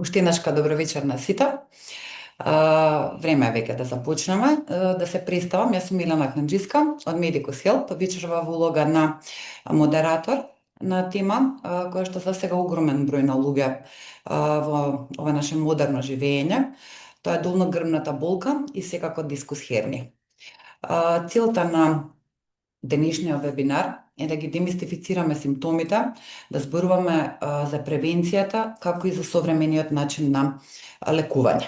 Уштинашка добро вечер на сите. Време е веќе да започнеме. Да се представам, јас сум Милена Ханџиска од Medicus Help, вечерва во улога на модератор на тема која што засега огромен број на луѓе во ова наше модерно живење. Тоа е долногрбната болка и секако дискус херни. Целта на денешниот вебинар е да ги демистифицираме симптомите, да зборуваме за превенцијата, како и за современиот начин на лекување.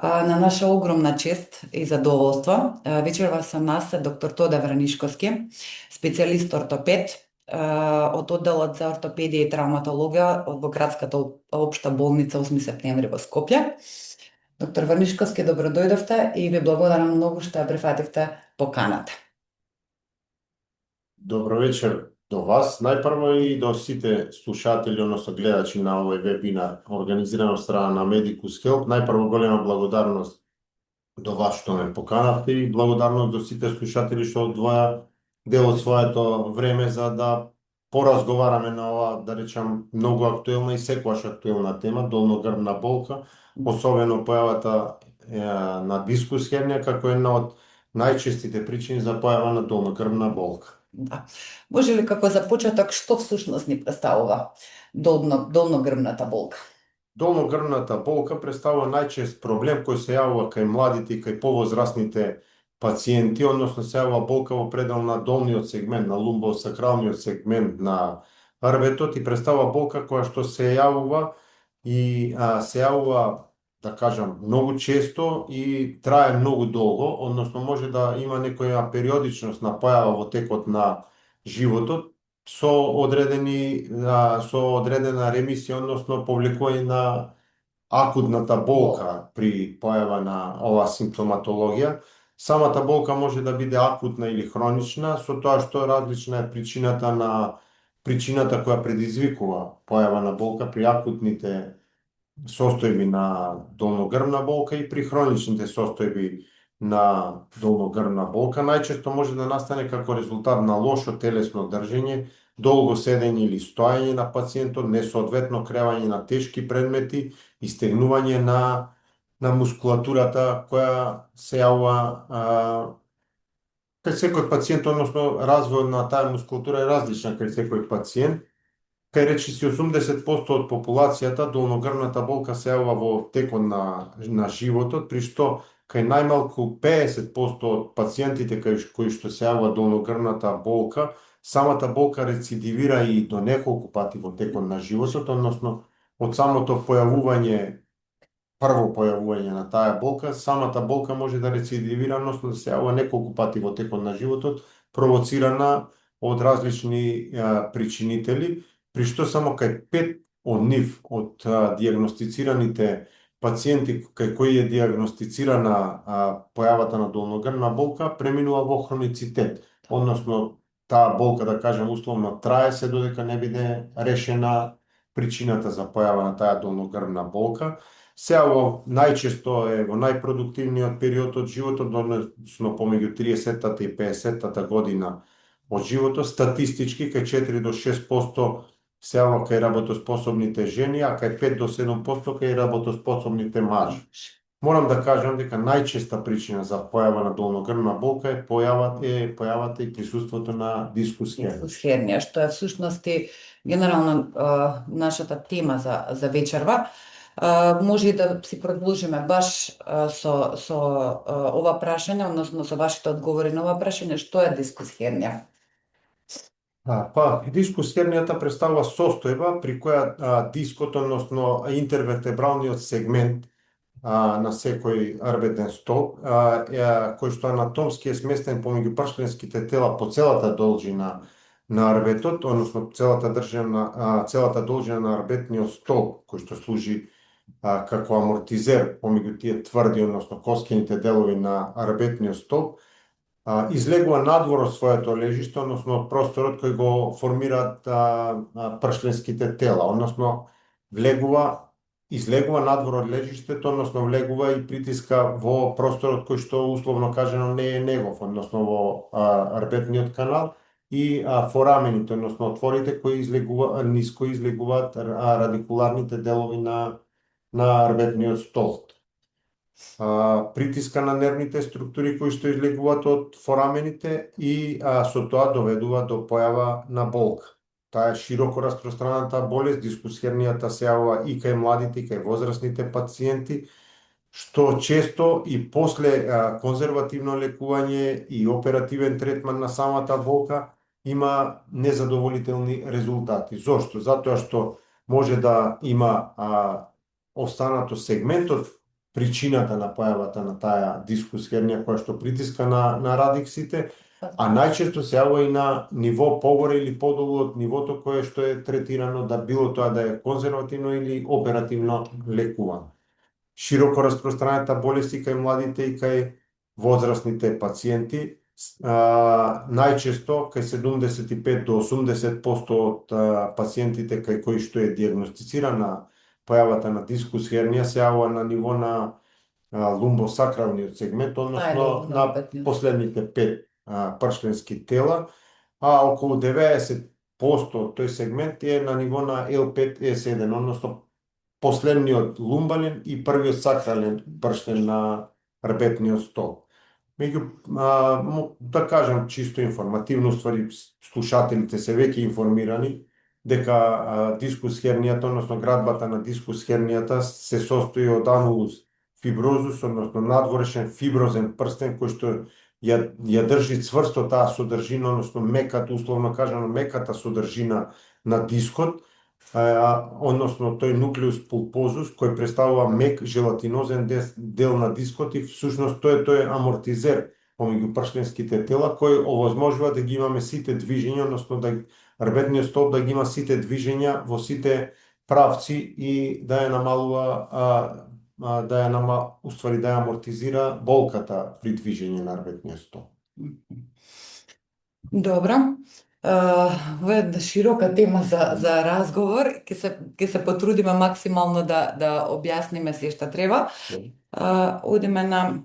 На наша огромна чест и задоволство, вечерва со нас е доктор Тоде Вранишковски, специјалист ортопед од одделот за ортопедија и травматологија во градската општа болница 8 септември во Скопје. Доктор Вранишковски, добро дојдовте и ви благодарам многу што ја прифативте поканата. Добро вечер до вас, најпрво и до сите слушатели, односно гледачи на овој вебинар, организиран од страна на Medicus Help. Најпрво голема благодарност до вас што ме поканавте и благодарност до сите слушатели што одвоја дел од своето време за да поразговараме на ова, да речам, многу актуелна и секогаш актуелна тема, долногрбна болка, особено појавата на дискус хернија како една од најчестите причини за појава на долногрбна болка. Да. Може ли како за почеток што всушност ни представува долногрбната болка? Долногрбната болка представува најчест проблем кој се јавува кај младите и кај повозрасните пациенти, односно се јавува болка во предел на долниот сегмент, на лумбосакралниот сегмент на рбетот и представува болка која што се јавува и се јавува, да кажам, многу често и трае многу долго, односно може да има некоја периодичност на појава во текот на животот со одредена ремисија, односно повлекување на акутната болка при појава на оваа симптоматологија. Самата болка може да биде акутна или хронична, со тоа што различна е причината која предизвикува појава на болка при акутните состојби на долногрбна болка и при хроничните состојби на долногрбна болка. Најчесто може да настане како резултат на лошо телесно држење, долго седење или стоење на пациентот, несоодветно кревање на тешки предмети и стегнување на мускулатурата која се јавува кај секој пациент, односно развојот на таа мускулатура е различна кај секој пациент. Кај речиси 80% од популацијата долногрбната болка се јавува во текот на животот, при што кај најмалку 50% од пациентите кои што се јавува долногрбната болка, самата болка рецидивира и до неколку пати во текот на животот, односно од самото прво појавување на таа болка, самата болка може да рецидивира, односно да се јавува неколку пати во текот на животот, провоцирана од различни причинители, при што само кај 5 од нив, од дијагностицираните пациенти кај кои е дијагностицирана појавата на долногрбна болка, преминува во хроницитет, односно таа болка, да кажем, условно трае се додека не биде решена причината за појава на таа долногрбна болка. Се јавува најчесто е во најпродуктивниот период од животот, односно помеѓу 30-тата и 50-тата година од животот, статистички кај 4 до 6% се јавува кај работоспособните жени, а кај 5 до 7% кај работоспособните мажи. Морам да кажам дека најчеста причина за појава на долногрбна болка е појавата и присуството на дискус хернија, што е всушност генерално нашата тема за вечерва. Може и да си продолжиме баш со ова прашање, односно со вашите одговори на ова прашање, што е дискус хернија? Дискус хернијата представува состојба при која дискот, односно интервертебралниот сегмент на секој рбетен столб, кој што анатомски е сместен помеѓу пршленските тела по целата должина на рбетот, односно целата должина на рбетниот столб, кој што служи како амортизер помеѓу тие тврди, односно коскените делови на рбетниот столб, излегува надвор од своето лежиште, односно од просторот кој го формираат пршленските тела, односно излегува надвор од лежиштето, односно влегува и притиска во просторот кој што условно кажано не е негов, односно во рбетниот канал и форамените, односно отворите низ кои излегуваат радикуларните делови на на рбетниот стол. Притиска на нервните структури кои што излегуваат од форамените и со тоа доведува до појава на болка. Таа е широко распространета болест, дискус хернијата се јавува и кај младите и кај возрастните пациенти, што често и после конзервативно лекување и оперативен третман на самата болка има незадоволителни резултати. Зошто? Затоа што може да има останато сегментот причината на појавата на таа дискус хернија која што притиска на радиксите, а најчесто се јавува и на ниво погоре или подолу од нивото кое што е третирано, да било тоа да е конзервативно или оперативно лекувано. Широко распространета болест и кај младите и кај возрастните пациенти, најчесто кај 75 до 80% од пациентите кај кои што е диагностицирана појавата на дискус хернија се јавува на ниво на лумбосакралниот сегмент, односно на последните 5 пршленски тела, а околу 90% од тој сегмент е на ниво на L5-S1, односно последниот лумбален и првиот сакрален прштен на рбетниот стол. Да кажам чисто информативно, уствари слушателите се веќе информирани дека дискус хернијата, односно градбата на дискус хернијата се состои од анулус фиброзус, односно надворешен фиброзен прстен кој што ја држи цврсто таа содржина, односно меката, условно кажано меката содржина на дискот, односно тој нуклеус пулпозус кој представува мек желатинозен дел на дискот и всушност тој е амортизер помеѓу пршленските тела кој овозможува да ги имаме сите движења, односно да рбетниот столб да ги има сите движења во сите правци и да ја намалува уствари да ја амортизира болката при движење на рбетниот столб. Добро. Ова е широка тема за разговор. Ќе се потрудиме максимално да објасниме се што треба. Одиме на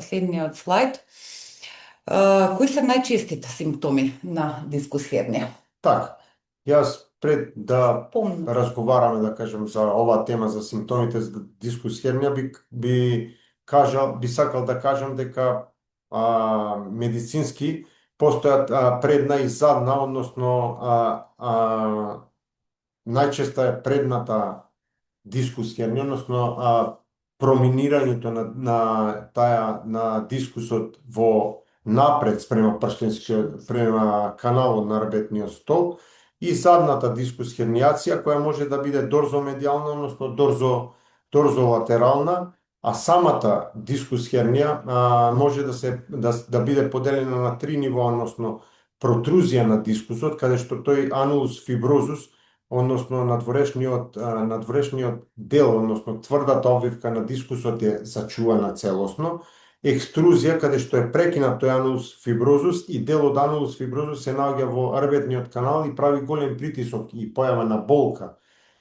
следниот слайд. Кои се најчестите симптоми на дискус хернија? Така, јас пред да разговараме, да кажем, за оваа тема за симптомите за дискус хернија би сакал да кажам дека медицински постојат предна и задна, односно најчесто е предната дискус хернија, односно проминирањето на дискусот во напред спрема према каналот на рбетниот столб и задната дискус хернијација која може да биде дорзомедијална, односно дорзолатерална, а самата дискус хернија може да биде поделена на 3 нива, односно протрузија на дискусот, каде што тој анулус фиброзус, односно надворешниот дел, односно тврдата обвивка на дискусот е зачувана целосно, екструзија, каде што е прекинат тој анулус фиброзус и дел од анулус фиброзус се наоѓа во рбетниот канал и прави голем притисок и појава на болка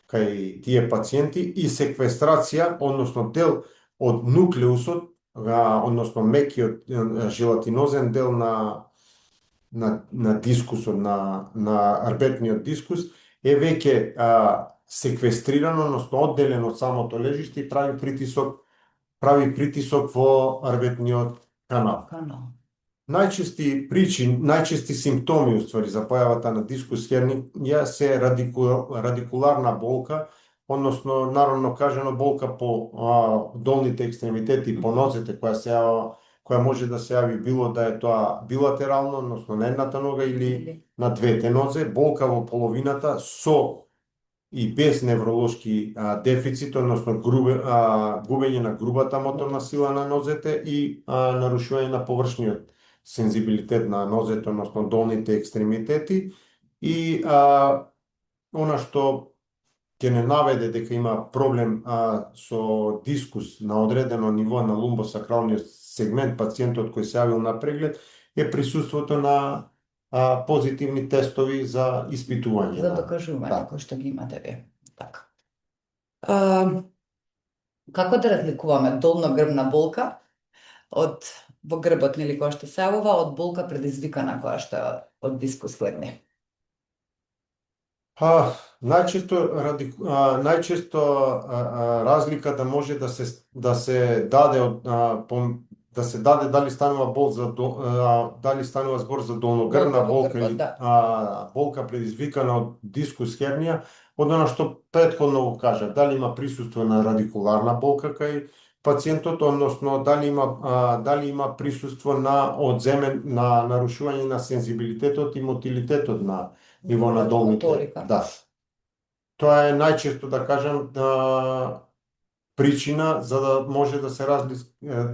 кај тие пациенти и секвестрација, односно дел од нуклеусот, односно мекиот желатинозен дел на дискусот, на рбетниот дискус, е веќе секвестрирано, односно одделен од самото лежиште и прави притисок во рбетниот канал. Најчести симптоми уствари за појавата на дискус хернија се радикуларна болка, односно народно кажано болка по долните екстремитети, по нозете која може да се јави било да е тоа билатерално, односно на едната нога или на двете нозе, болка во половината со и без невролошки дефицит, односно губење на грубата моторна сила на нозете и нарушување на површниот сензибилитет на нозете, односно долните екстремитети и она што ќе не наведе дека има проблем со дискус на одредено ниво на лумбосакралниот сегмент пациентот кој се јавил на преглед е присуството на позитивни тестови за испитување. За докажување кој што ги имате вие. Така. Како да разликуваме долногрбна болка во грбот нели која што се јавува од болка предизвикана која што е од дискус хернија? Најчесто разликата може да се даде да се даде дали станува дали станува збор за долногрдна Болка во болка грбот, или да. болка предизвикана од дискус хернија, од она што претходно го кажав, дали има присуство на радикуларна болка кај пациентот, односно дали има присуство на нарушување на сензибилитетот и мотилитетот на ниво на долните. Моторика. Да. Тоа е најчесто, да кажам, причина за да може да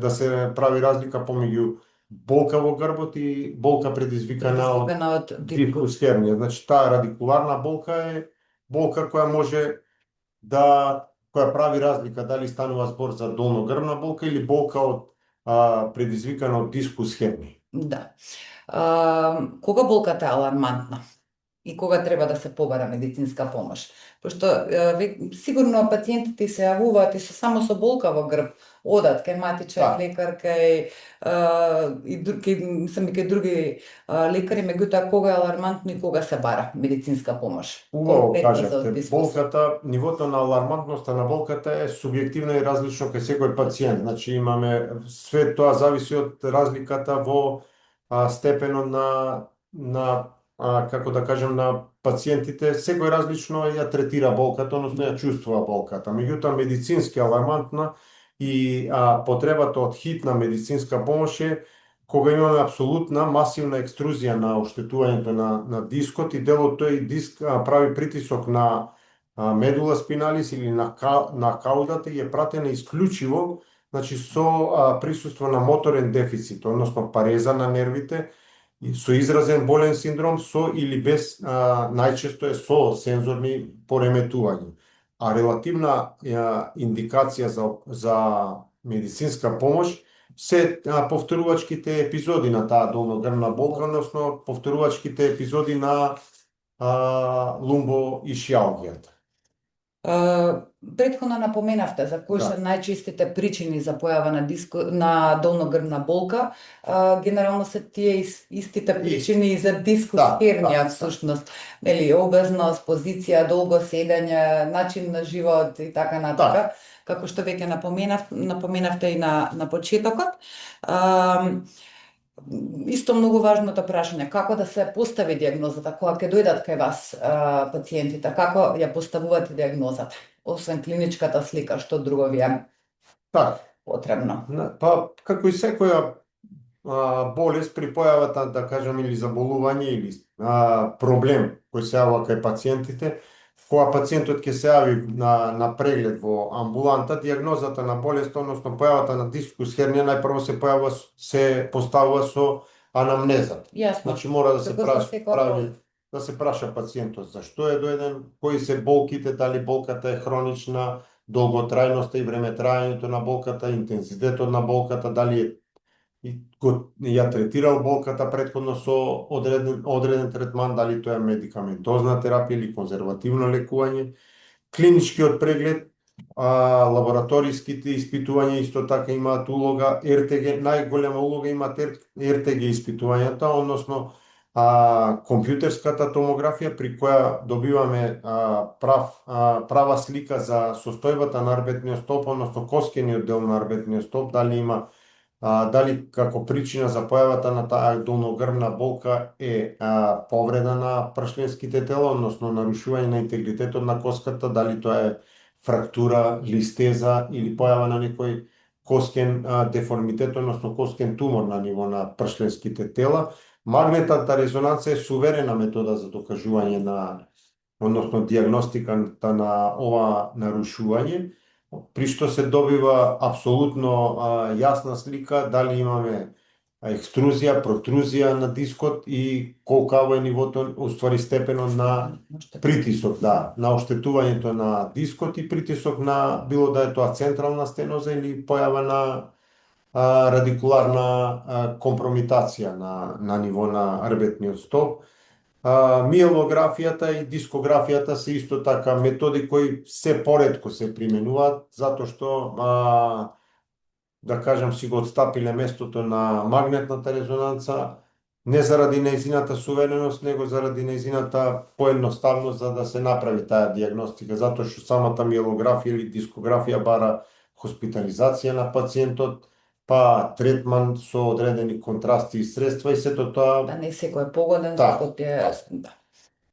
се прави разлика помеѓу болка во грбот и болка предизвикана од дискус хернија. Значи, таа радикуларна болка е болка која може која прави разлика дали станува збор за долногрбна болка или болка предизвикана од дискус хернија. Да. Кога болката е алармантна и кога треба да се побара медицинска помош? Пошто сигурно пациентите се јавуваат и само со болка во грб, одат кај матичен лекар, кај други лекари, меѓутоа кога е алармантно и кога се бара медицинска помош? Убаво кажавте, болката, нивото на алармантноста на болката е субјективно и различно кај секој пациент. Значи имаме све тоа зависи од разликата во степенот на како да кажем, на пациентите, секој различно ја третира болката, односно ја чувствува болката. Меѓутоа, медицински алармантна и потребата од хитна медицинска помош е кога имаме апсолутна масивна екструзија на оштетувањето на дискот и дел од тој диск прави притисок на медула спиналис или на каудата и е пратена исклучиво, значи со присуство на моторен дефицит, односно пареза на нервите, со изразен болен синдром, со или без, најчесто е со сензорни пореметувања. А релативна индикација за медицинска помош се повторувачките епизоди на таа долногрбна болка, односно повторувачките епизоди на лумбоишиалгијата. Претходно напоменавте за кои се најчестите причини за појава на долногрбна болка. Генерално се тие истите причини и за дискус хернија всушност. Обезност, позиција, долго седење, начин на живот и така натака. Како што веќе напоменавте и на почетокот. Исто многу важното прашање, како да се постави диагнозата, кога ќе дојдат кај вас пациентите, како ја поставувате диагнозата, освен клиничката слика, што друго ви е потребно? Како и секоја болест при појавата, да кажем, или заболување, или проблем кој се јавува кај пациентите, кога пациентот ќе се јави на преглед во амбуланта, диагнозата на болест, односно појавата на дискус хернија, најпрво се поставува со анамнезата. Значи мора да се праша пациентот зашто е дојден, кои се болките, дали болката е хронична, долготрајноста и времетрајањето на болката, интензитетот на болката, дали ја третирал болката претходно со одреден третман, дали тоа е медикаментозна терапија или конзервативно лекување. Клиничкиот преглед, лабораториските испитувања исто така имаат улога, РТГ, најголема улога имаат РТГ испитувањата, односно компјутерската томографија при која добиваме права слика за состојбата на арбетниот столб, односно коскениот дел на арбетниот столб, дали како причина за појавата на таа долногрбна болка е повреда на пршленските тела, односно нарушување на интегритетот на коската, дали тоа е фрактура, листеза или појава на некој коскен деформитет, односно коскен тумор на ниво на пршленските тела. Магнетната резонанца е суверена метода за докажување односно диагностиката на ова нарушување, при што се добива апсолутно јасна слика дали имаме екструзија, протрузија на дискот и колкаво е нивото, уствари степенот на притисок, на оштетувањето на дискот и притисок на било да е тоа централна стеноза или појава на радикуларна компромитација на ниво на арбетниот столб. Миелографијата и дискографијата се исто така методи кои се поретко се применуваат, затоа што, да кажам, си го отстапиле местото на магнетната резонанца, не заради нејзината сувереност, него заради нејзината поедноставност за да се направи таа дијагностика, затоа што самата миелографија или дискографија бара хоспитализација на пациентот, па третман со одредени контрасти и средства и сето тоа. Да не секој е погоден, Да. секој е, да,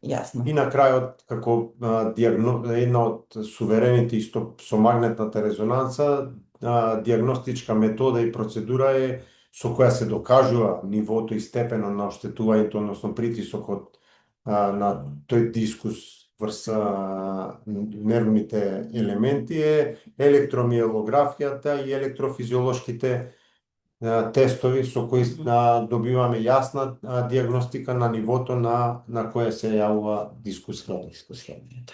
јасно. И на крајот, како една од суверените исто со магнетната резонанца, дијагностичка метода и процедура е со која се докажува нивото и степенот на оштетувањето, односно притисокот на тој дискус врз нервните елементи е електромиелографијата и електрофизиолошките тестови со кои добиваме јасна дијагностика на нивото на кое се јавува дискус хернијата. Дискус хернијата.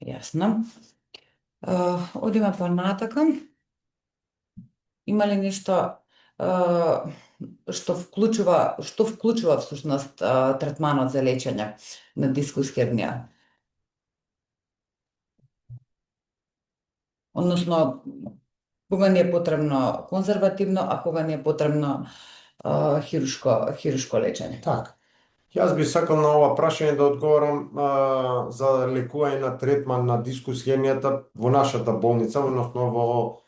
Јасно. Одиме понатака. Има ли нешто што вклучува всушност третманот за лечење на дискус хернија? Односно, кога ни е потребно конзервативно, а кога ни е потребно хирушко лечење? Така. Јас би сакал на ова прашање да одговорам за лекување на третман на дискус хернијата во нашата болница, односно во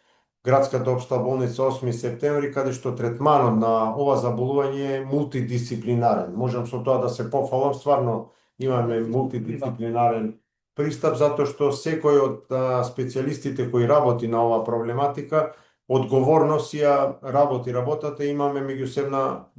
градската општа болница 8 септември, каде што третманот на ова заболување е мултидисциплинарен. Можам со тоа да се пофалам, стварно имаме мултидисциплинарен пристап, затоа што секој од специјалистите кои работи на оваа проблематика одговорно си ја работи работата, имаме меѓусебна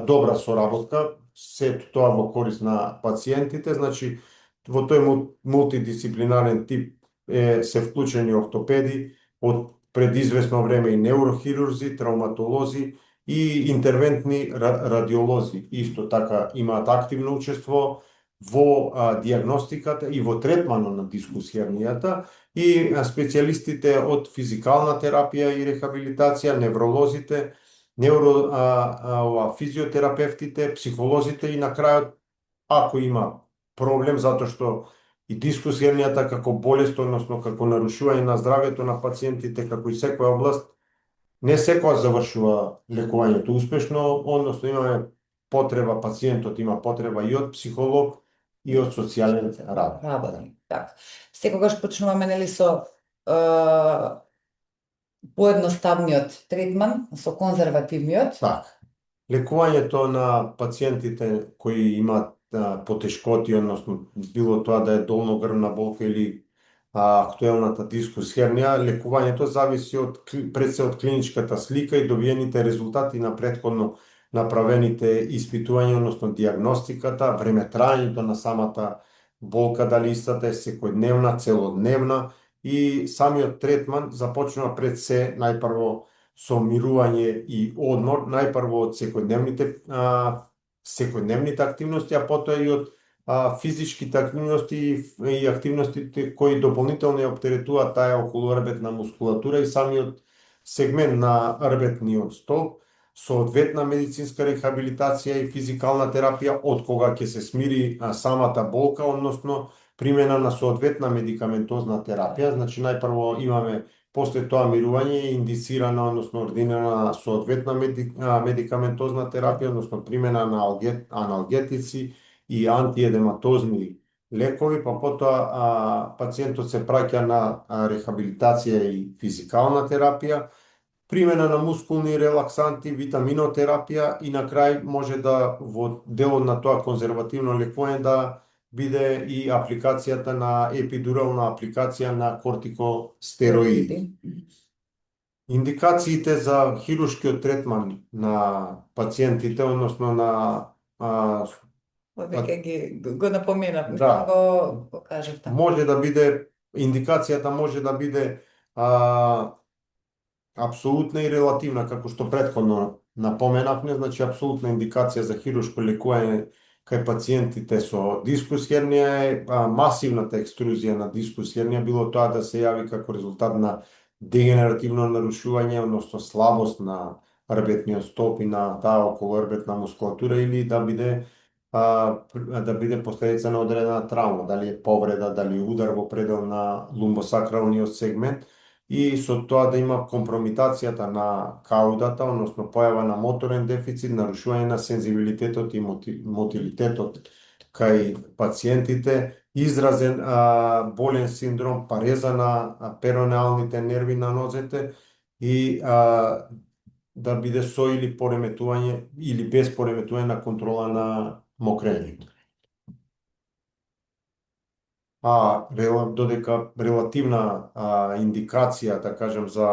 добра соработка, сето тоа во корист на пациентите, значи во тој мултидисциплинарен тип се вклучени ортопеди, од пред известно време и неурохирурзи, травматолози и интервентни радиолози. Исто така имаат активно учество во дијагностиката и во третманот на дискус хернијата и специјалистите од физикална терапија и рехабилитација, невролозите, физиотерапевтите, психолозите и на крајот, ако има проблем, затоа што и дискус хернијата како болест, односно како нарушување на здравјето на пациентите, како и секоја област, не секоја завршува лекувањето успешно, односно имаме потреба, пациентот има потреба и од психолог и од социјален работник. Така. Секогаш почнуваме нели со поедноставниот третман, со конзервативниот. Така. Лекувањето на пациентите кои имаат потешкоти, односно било тоа да е долногрбна болка или актуелната дискус хернија, лекувањето зависи пред се од клиничката слика и добиените резултати на претходно направените испитувања, односно дијагностиката, времетрањето на самата болка, дали истата е секојдневна, целодневна и самиот третман започнува пред се најпрво со мирување и одмор, најпрво од секојдневните активности, а потоа и од физичките активности и активностите кои дополнително ја оптеретуваат таа околуарбетна мускулатура и самиот сегмент на арбетниот столб, соодветна медицинска рехабилитација и физикална терапија од кога ќе се смири самата болка, односно примена на соодветна медикаментозна терапија. Значи најпрво имаме после тоа мирување индицирана, односно ординирана соодветна медикаментозна терапија, односно примена на аналгетици и антиедематозни лекови, па потоа пациентот се праќа на рехабилитација и физикална терапија, примена на мускулни релаксанти, витаминотерапија и на крај може да во делот на тоа конзервативно лекување да биде и апликацијата на епидурална апликација на кортикостероиди. Индикациите за хирушкиот третман на пациентите, односно на Веќе го напоменав, да, го кажавте. Може да биде, индикацијата може да биде апсолутна и релативна, како што претходно напоменавме, значи апсолутна индикација за хирушко лекување кај пациентите со дискус хернија е масивната екструзија на дискус хернија, било тоа да се јави како резултат на дегенеративно нарушување, односно слабост на арбетниот столб и на таа околуарбетна мускулатура или да биде последица на одредена травма, дали е повреда, дали удар во предел на лумбосакралниот сегмент, и со тоа да има компромитацијата на каудата, односно појава на моторен дефицит, нарушување на сензибилитетот и мотилитетот кај пациентите, изразен болен синдром, пареза на перонеалните нерви на нозете и да биде со или пореметување или без пореметување на контрола на мокрењето. Додека релативна индикација, да кажем, за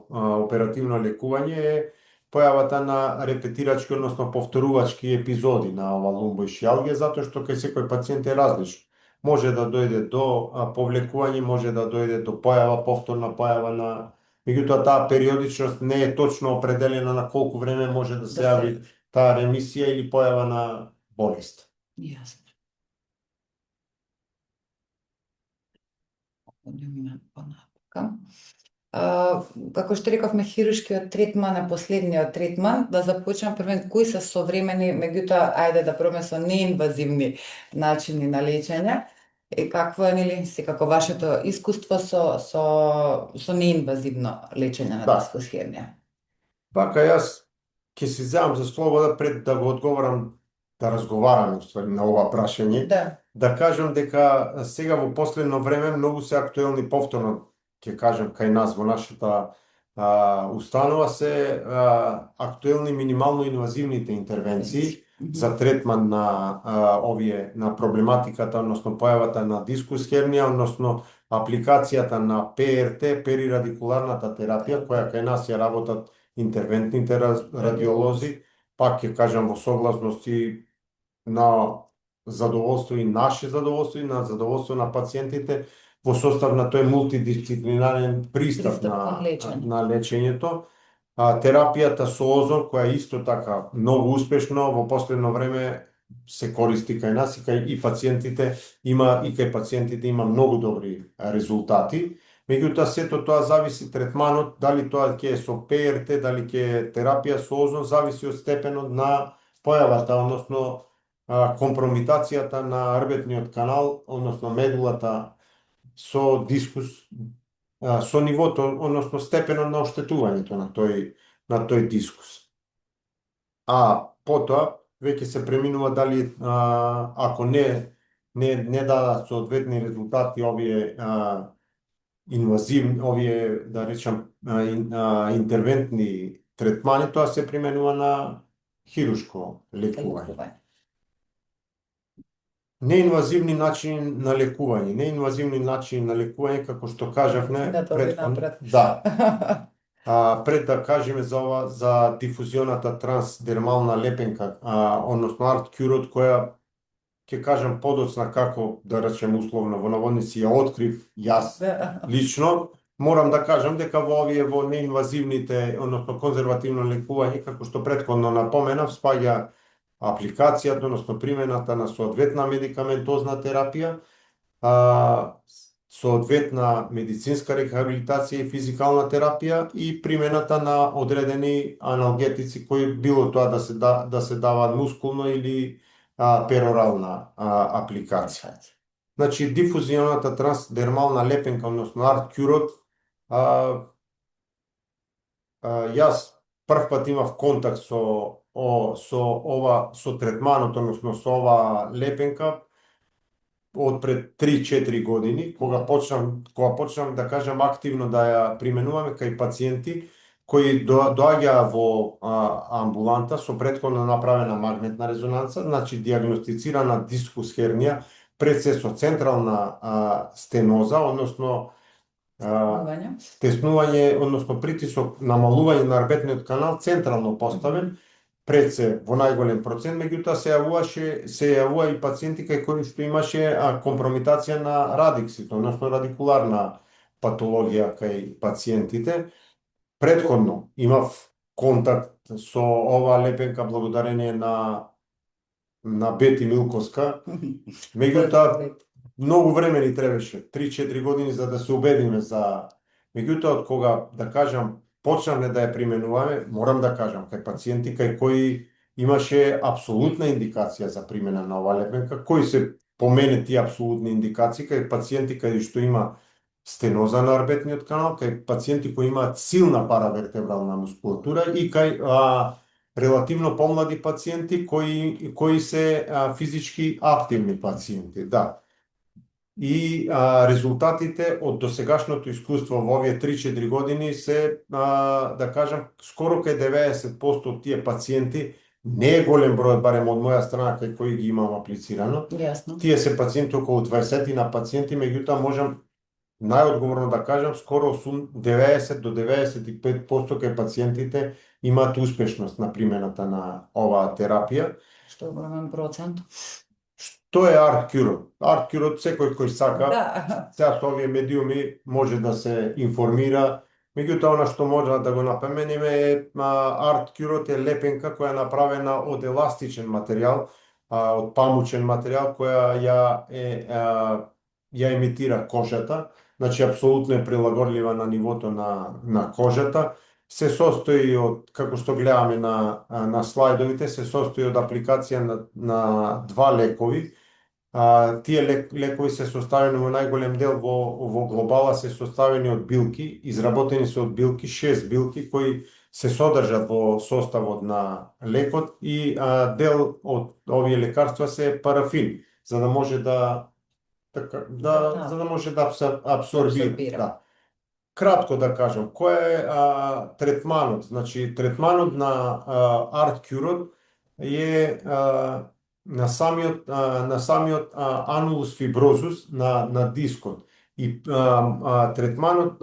оперативно лекување е појавата на репетирачки, односно повторувачки епизоди на ова лумбоишијалгија, затоа што кај секој пациент е различно. Може да дојде до повлекување, може да дојде до повторна појава на... Меѓутоа, таа периодичност не е точно определена на колку време може да се јави таа ремисија или појава на болест. Јасно. Како што рековме, хируршкиот третман е последниот третман. Да започнам првен, кои се современи, меѓутоа, ајде да пробаме со неинвазивни начини на лечење. И какво е, нели, секако вашето искуство со неинвазивно лечење на дискус хернија? Пака, јас ќе си земам за слобода пред да го одговорам, да разговараме на ова прашање, да кажам дека сега во последно време многу се актуелни, повторно ќе кажам кај нас во нашата установа, се актуелни минимално инвазивните интервенции за третман на на проблематиката, односно појавата на дискус хернија, односно апликацијата на ПРТ, перирадикуларната терапија, која кај нас ја работат интервентните радиолози, пак ќе кажам во согласност и на задоволство и наше задоволство и на задоволство на пациентите, во состав на тој мултидисциплинарен пристап на лечењето. Терапијата со озон, која исто така многу успешно во последно време се користи кај нас и пациентите има многу добри резултати. Меѓутоа, сето тоа зависи третманот, дали тоа ќе е со ПРТ, дали ќе е терапија со озон, зависи од степенот на појавата, односно компромитацијата на рбетниот канал, односно медулата со дискус, со нивото, односно степенот на оштетувањето на тој дискус. Потоа веќе се преминува дали ако не дадат соодветни резултати овие инвазивни, да речам, интервентни третмани, тоа се применува на хируршко лекување. Неинвазивни начини на лекување, како што кажавме, пред да кажеме за дифузионата трансдермална лепенка, односно арткюрот, која ќе кажам подоцна како, да речем условно, во наводници ја открив јас лично, морам да кажам дека во неинвазивните, односно конзервативно лекување, како што претходно напоменав, спаѓа апликацијата, односно примената на соодветна медикаментозна терапија, соодветна медицинска рехабилитација и физикална терапија и примената на одредени аналгетици кои било тоа да се даваат мускулно или перорална апликација. Значи, дифузионата трансдермална лепенка, односно арткюрот, јас прв пат имав контакт со третманот, односно со ова лепенка од пред 3-4 години, кога почнам да кажам активно да ја применуваме кај пациенти кои доаѓаа во амбуланта со претходно направена магнетна резонанца, значи диагностицирана дискус хернија, пред се со централна стеноза, односно стеснување, односно притисок, намалување на рбетниот канал централно поставен, пред се во најголем процент, меѓутоа се јавува и пациенти кај кои што имаше компромитација на радиксите, односно радикуларна патологија кај пациентите. Претходно имав контакт со ова лепенка благодарение на Бети Милковска, меѓутоа многу време ни требаше, 3-4 години за да се убедиме меѓутоа од кога, да кажам, почнавме да ја применуваме, морам да кажам, кај пациенти кај кои имаше апсолутна индикација за примена на ова лепенка, кои се поменети апсолутни индикации, кај пациенти кај што има стеноза на арбетниот канал, кај пациенти кои имаат силна паравертебрална мускулатура и кај релативно помлади пациенти кои се физички активни пациенти, да. И резултатите од досегашното искуство во овие 3-4 години се, да кажам, скоро кај 90% од тие пациенти, не е голем број, барем од моја страна, кај кои ги имам аплицирано. Јасно. Тие се пациенти, околу 20 на пациенти, меѓутоа можам најодговорно да кажам, скоро 90 до 95% кај пациентите имаат успешност на примената на оваа терапија. Што е огромен процент. Што е ArtCure? ArtCure, секој кој сака, Да. сега со овие медиуми може да се информира. Меѓутоа, она што може да го напоменеме е ArtCure е лепенка која е направена од еластичен материјал, од памучен материјал, која ја имитира кожата, значи апсолутно е прилагодлива на нивото на кожата. Се состои од, како што гледаме на слайдовите, се состои од апликација на два лекови. Тие лекови се составени во најголем дел во глобала се составени од билки, изработени се од билки, 6 билки кои се содржат во составот на лекот и дел од овие лекарства се парафин, за да може за да може да се абсорбира. Да. Кратко да кажам, кој е третманот? Значи, третманот на ArtCure е на самиот анулус фиброзус на дискот. И третманот,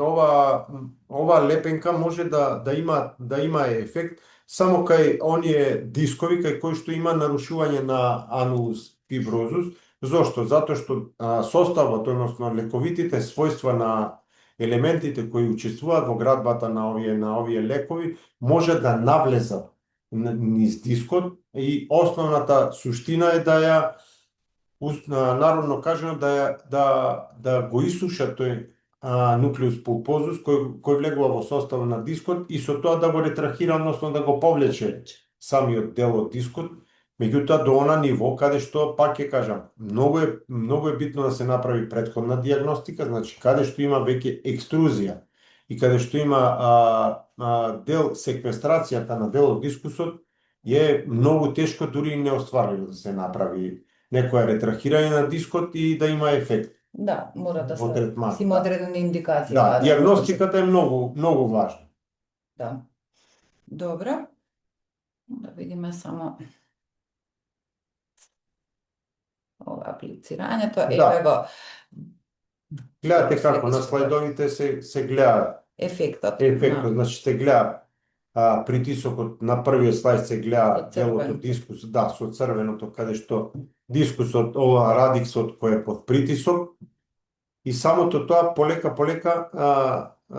ова лепенка може да има ефект само кај оние дискови кај кои што има нарушување на анулус фиброзус. Зошто? Затоа што составот, односно лековитите својства на елементите кои учествуваат во градбата на овие лекови може да навлезат низ дискот и основната суштина е да ја, народно кажано, да го исуша тој нуклеус пулпозус кој влегува во составот на дискот и со тоа да го ретрахира, односно да го повлече самиот дел од дискот. Меѓутоа, до она ниво, каде што, пак ќе кажам, многу е битно да се направи претходна диагностика, значи каде што има веќе екструзија и каде што има дел секвестрацијата на дел од дискусот, е многу тешко, дури и неостварливо да се направи некоја ретрахирање на дискот и да има ефект. Да, мора да во се третман. има одредени индикации. Да, диагностиката е многу важна. Да. Добро. Да видиме само ова аплицирањето. Еве го. Гледате како на слайдовите се гледа ефектот. Значи се гледа притисокот на првиот слайд, се гледа делот од дискус, да, со црвеното, каде што дискусот, ова радиксот кој е под притисок, и самото тоа полека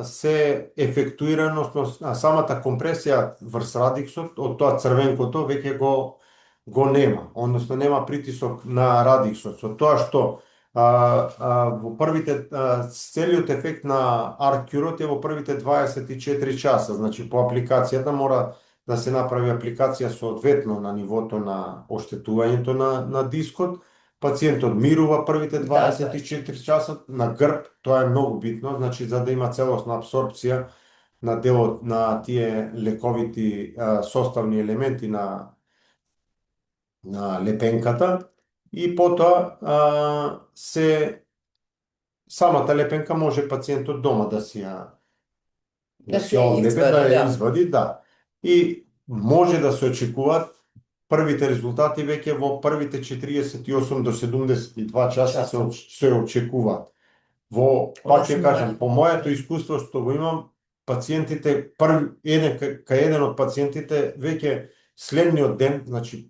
се ефектуира, односно самата компресија врз радиксот од тоа црвенкото веќе го нема, односно нема притисок на радиксот, со тоа што во првите, целиот ефект на ArtCure е во првите 24 часа, значи по апликацијата мора да се направи апликација соодветно на нивото на оштетувањето на дискот, пациентот мирува првите 24 часа на грб, тоа е многу битно, значи за да има целосна абсорбција на делот на тие лековити составни елементи на лепенката, и потоа самата лепенка може пациентот дома да си ја извади, да. И може да се очекуваат првите резултати веќе во првите 48 до 72 часа се очекуваат. Пак ќе кажам, по моето искуство што го имам, пациентите, еден од пациентите веќе следниот ден, значи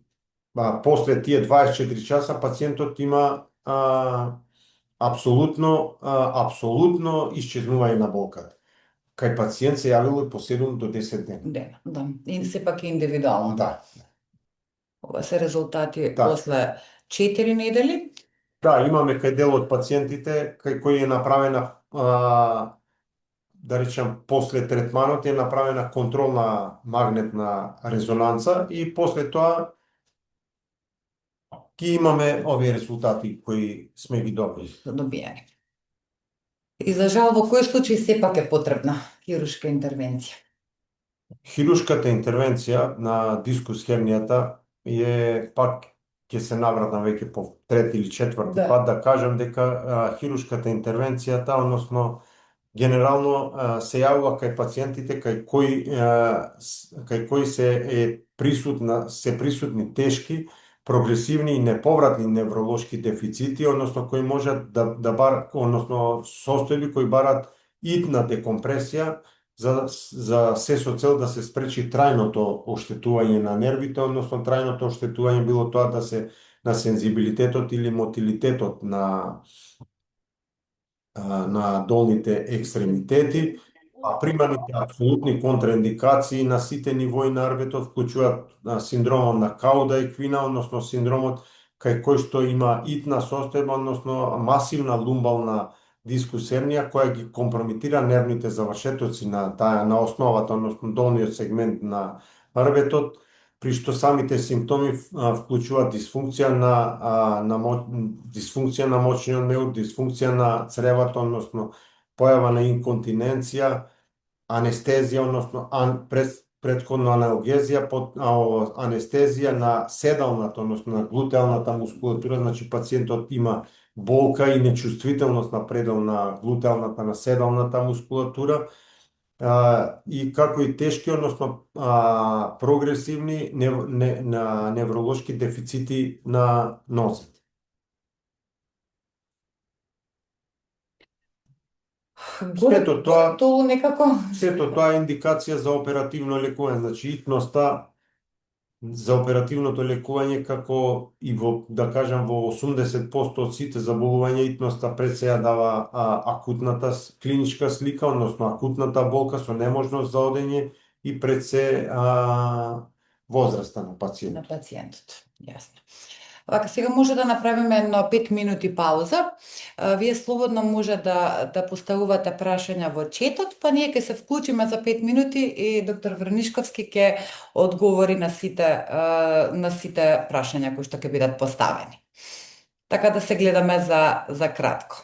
после тие 24 часа, пациентот има апсолутно исчезнување на болката. Кај пациент се јавило и по 7 до 10 дена. Да. И сепак индивидуално. Да. Ова се резултати после 4 недели? Да, имаме кај дел од пациентите кај кои е направена, да речем, после третманот е направена контролна магнетна резонанца и после тоа ги имаме овие резултати кои сме ги добили. Добиени. И за жал, во кој случај сепак е потребна хируршка интервенција? Хирушката интервенција на дискус хернијата е пак ќе се навратам веќе по трети или четврти Да. пат да кажам дека хирушката интервенцијата, односно генерално се јавува кај пациентите кај кои се присутни тешки, прогресивни и неповратни невролошки дефицити, односно кои можат да барат, односно состојби кои барат итна декомпресија за се со цел да се спречи трајното оштетување на нервите, односно трајното оштетување било тоа да се на сензибилитетот или мотилитетот на долните екстремитети, а приманите апсолутни контраиндикации на сите нивои на арбетот вклучуваат синдромот на Кауда еквина, односно синдромот кај кој што има итна состојба, односно масивна лумбална дискус хернија која ги компромитира нервните завршетоци на основата, односно долниот сегмент на арбетот, при што самите симптоми вклучуваат дисфункција на мочниот меур, дисфункција на цревото, односно појава на инконтиненција, анестезија, односно предходно аналгезија, анестезија на седалната, односно на глутеалната мускулатура, значи пациентот има болка и нечувствителност на предел на глутеалната, на седалната мускулатура, и како и тешки, односно прогресивни невролошки дефицити на носет. Горе-долу некако. Сето тоа е индикација за оперативно лекување, значи итноста за оперативното лекување како и да кажам, во 80% од сите заболувања итноста пред се ја дава акутната клиничка слика, односно акутната болка со неможност за одење и пред се возраста на пациентот. На пациентот, јасно. Вака, сега може да направиме едно 5 минути пауза. Вие слободно може да поставувате прашања во четот, па ние ќе се вклучиме за 5 минути и доктор Врнишковски ќе одговори на сите прашања кои што ќе бидат поставени. Така да се гледаме за кратко.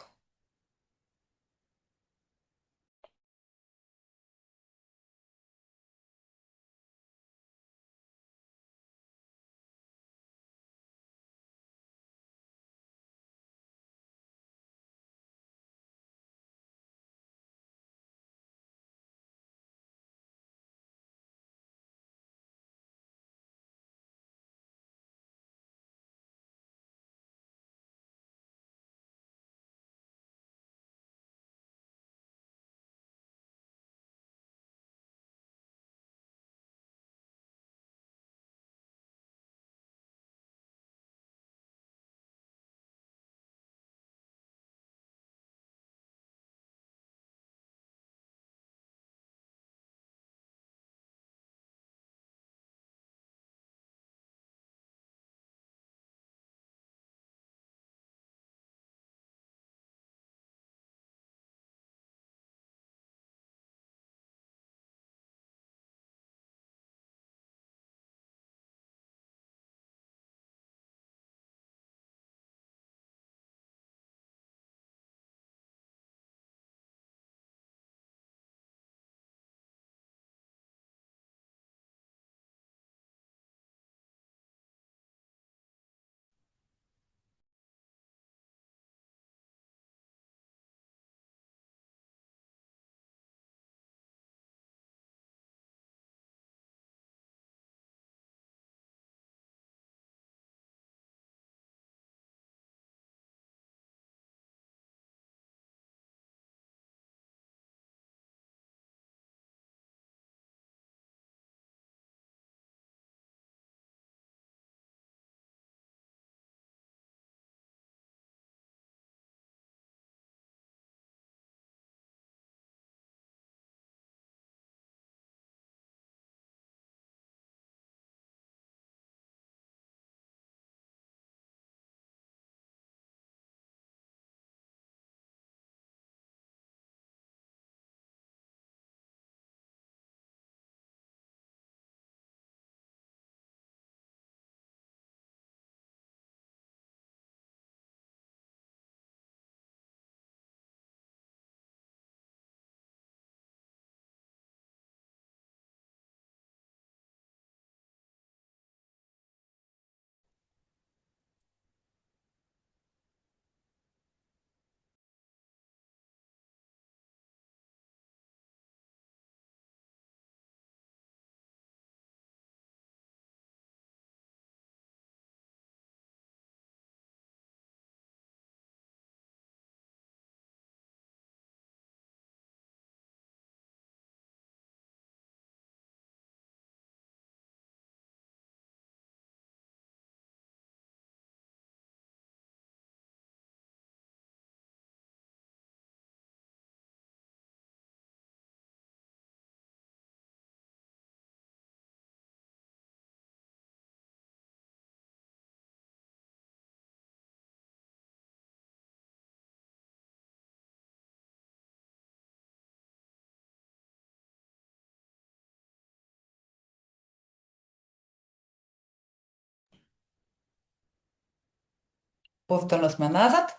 повторно сме назад.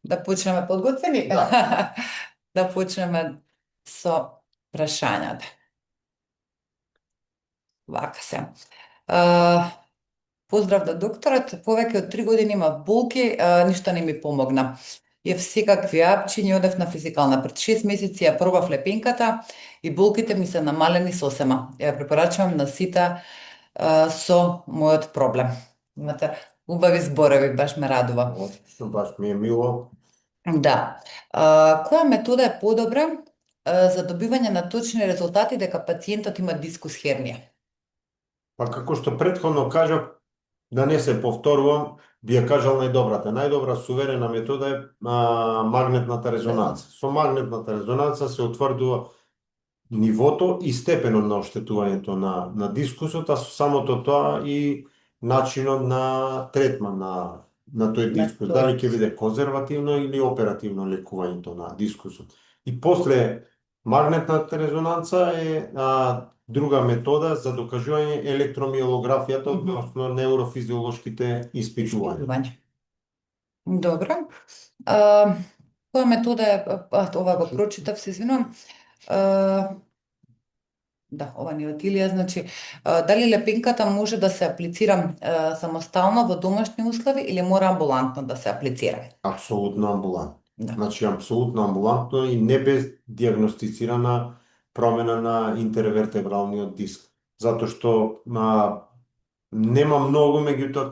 Да почнеме подготвени? Да. Да почнеме со прашањата. Вака се. Поздрав до докторот, повеќе од 3 години имав болки, ништо не ми помогна. Јав секакви апчиња, одев на физикална. Пред 6 месеци ја пробав лепенката и болките ми се намалени сосема. Ја препорачувам на сите со мојот проблем. Имате убави зборови, баш ме радува. Одлично, баш ми е мило. Да. Која метода е подобра за добивање на точни резултати дека пациентот има дискус хернија? Па како што претходно кажав, да не се повторувам, би ја кажал најдобрата. Најдобра суверена метода е магнетната резонанца. Со магнетната резонанца се утврдува нивото и степенот на оштетувањето на дискусот, а со самото тоа и начинот на третман на тој дискус. Дали ќе биде конзервативно или оперативно лекувањето на дискусот. И после магнетната резонанца е друга метода за докажување електромиелографијата, односно неврофизиолошките испитувања. Добро. Која метода е, ова го прочитав, се извинувам. Да, ова не од Илија, значи, дали лепенката може да се аплицира самостално во домашни услови или мора амбулантно да се аплицира? Апсолутно амбулантно. Да. Значи, апсолутно амбулантно и не без диагностицирана промена на интервертебралниот диск. Затоа што нема многу, меѓутоа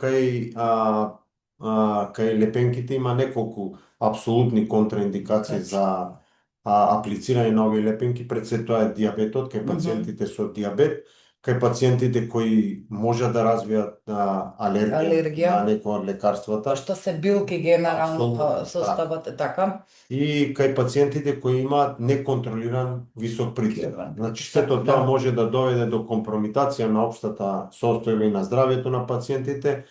кај лепенките има неколку апсолутни контраиндикации за аплицирање на овие лепенки. Пред се тоа е диабетот, кај пациентите со диабет, кај пациентите кои можат да развијат алергија на некои од лекарствата. Што се билки генерално составот е така. И кај пациентите кои имаат неконтролиран висок притиск. Значи, сето тоа може да доведе до компромитација на општата состојба и на здравјето на пациентите,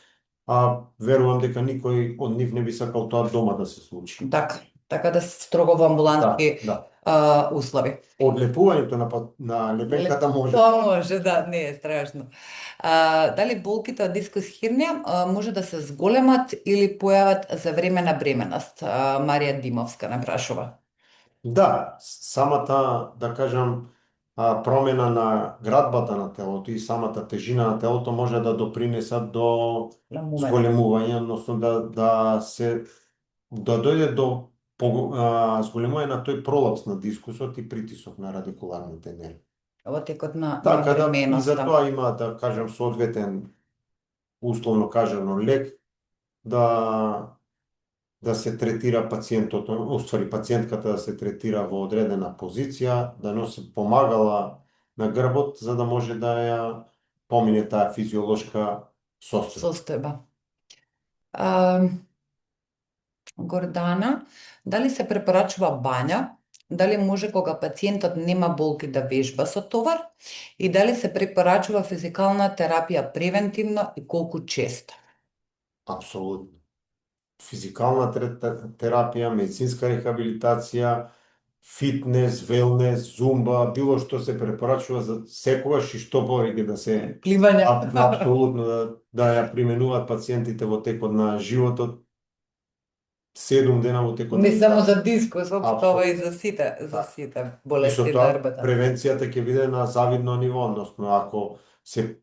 а верувам дека никој од нив не би сакал тоа дома да се случи. Така да се строго во амбулантски услови. Одлепувањето на лепенката може. Тоа може, да, не е страшно. Дали болките од дискус хернија може да се зголемат или појават за време на бременост? Марија Димовска не прашува. Да, самата, да кажам, промена на градбата на телото и самата тежина на телото може да допринесат до зголемување, односно да дојде до зголемување на тој пролапс на дискусот и притисок на радикуларните нерви. Во текот на бременоста. бременоста. И за тоа има, да кажам, соодветен, условно кажано, лек да се третира пациентот, уствари пациентката да се третира во одредена позиција, да носи помагала на грбот, за да може да ја помине таа физиолошка состојба. Гордана, дали се препорачува бања? Дали може кога пациентот нема болки да вежба со товар? И дали се препорачува физикална терапија превентивно и колку често? Апсолутно. Физикална терапија, медицинска рехабилитација, фитнес, велнес, зумба, било што се препорачува за секогаш и што повеќе да се пливање. Апсолутно да ја применуваат пациентите во текот на животот. 7 дена во текот. Не само за дискус, општова и за сите болести на нервата. Превенцијата ќе биде на завидно ниво, односно ако се